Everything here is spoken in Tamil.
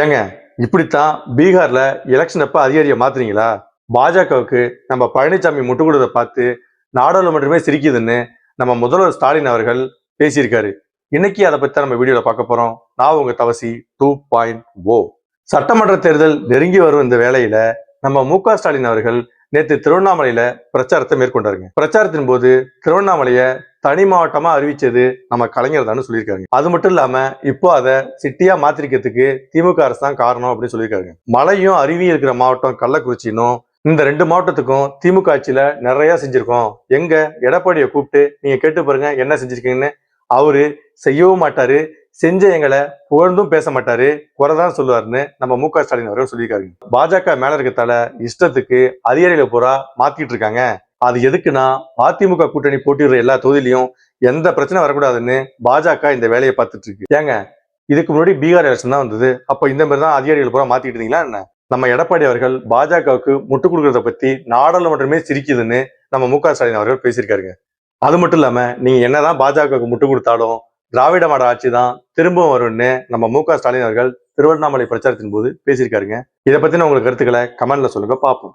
ஏங்க இப்படித்தான் பீகார்ல எலெக்ஷன் அப்ப அதிகாரியை மாத்துறீங்களா? பாஜகவுக்கு நம்ம பழனிசாமி முட்டு கொடுத்ததை பார்த்து நாடாளுமன்றமே சிரிக்குதுன்னு நம்ம முதல்வர் ஸ்டாலின் அவர்கள் பேசியிருக்காரு. இன்னைக்கு அதை பத்தி நம்ம வீடியோல பார்க்க போறோம். நான் உங்க தவசி 2.0. சட்டமன்ற தேர்தல் நெருங்கி வரும் இந்த வேளையில நம்ம மு.க. ஸ்டாலின் அவர்கள் நேற்று திருவண்ணாமலையில பிரச்சாரத்தை மேற்கொண்டாருங்க. பிரச்சாரத்தின் போது திருவண்ணாமலைய தனி மாவட்டமா அறிவிச்சது நம்ம கலைஞர் தான் சொல்லியிருக்காங்க. அது மட்டும் இல்லாம இப்போ அதை சிட்டியா மாத்திரிக்கிறதுக்கு திமுக அரசு தான் காரணம் அப்படின்னு சொல்லியிருக்காங்க. மலையும் அருவியும் இருக்கிற மாவட்டம் கள்ளக்குறிச்சினும் இந்த 2 மாவட்டத்துக்கும் திமுக ஆட்சியில நிறைய செஞ்சிருக்கோம். எங்க எடப்பாடியை கூப்பிட்டு நீங்க கேட்டு பாருங்க என்ன செஞ்சிருக்கீங்கன்னு. அவரு செய்யவும் மாட்டாரு, செஞ்ச எங்களை புகழ்ந்தும் பேச மாட்டாரு, குறைதான் சொல்லுவாருன்னு நம்ம மு.க. ஸ்டாலின் அவர்கள் சொல்லியிருக்காரு. பாஜக மேல இருக்கத்தால இஷ்டத்துக்கு அதிகாரிகளை பூரா மாத்திட்டு இருக்காங்க. அது எதுக்குன்னா அதிமுக கூட்டணி போட்டிடுற எல்லா தொகுதியிலையும் எந்த பிரச்சனை வரக்கூடாதுன்னு பாஜக இந்த வேலையை பார்த்துட்டு இருக்கு. ஏங்க இதுக்கு முன்னாடி பீகார் எலெக்ஷன் தான் வந்தது. அப்ப இந்த மாதிரி தான் அதிகாரிகள் பூரா மாத்திட்டு இருந்தீங்களா என்ன? நம்ம எடப்பாடி அவர்கள் பாஜகவுக்கு முட்டு கொடுக்கறத பத்தி நாடாளுமன்றமே சிரிக்குதுன்னு நம்ம மு.க. ஸ்டாலின் அவர்கள் பேசியிருக்காருங்க. அது மட்டும் இல்லாம நீங்க என்னதான் பாஜகவுக்கு முட்டு கொடுத்தாலும் திராவிட மாடல் ஆட்சி தான் திரும்பவும் வரும்னு நம்ம மு.க. ஸ்டாலின் அவர்கள் திருவண்ணாமலை பிரச்சாரத்தின் போது பேசியிருக்காருங்க. இதை பத்தின உங்களுக்கு கருத்துக்களை கமெண்ட்ல சொல்லுங்க, பார்ப்போம்.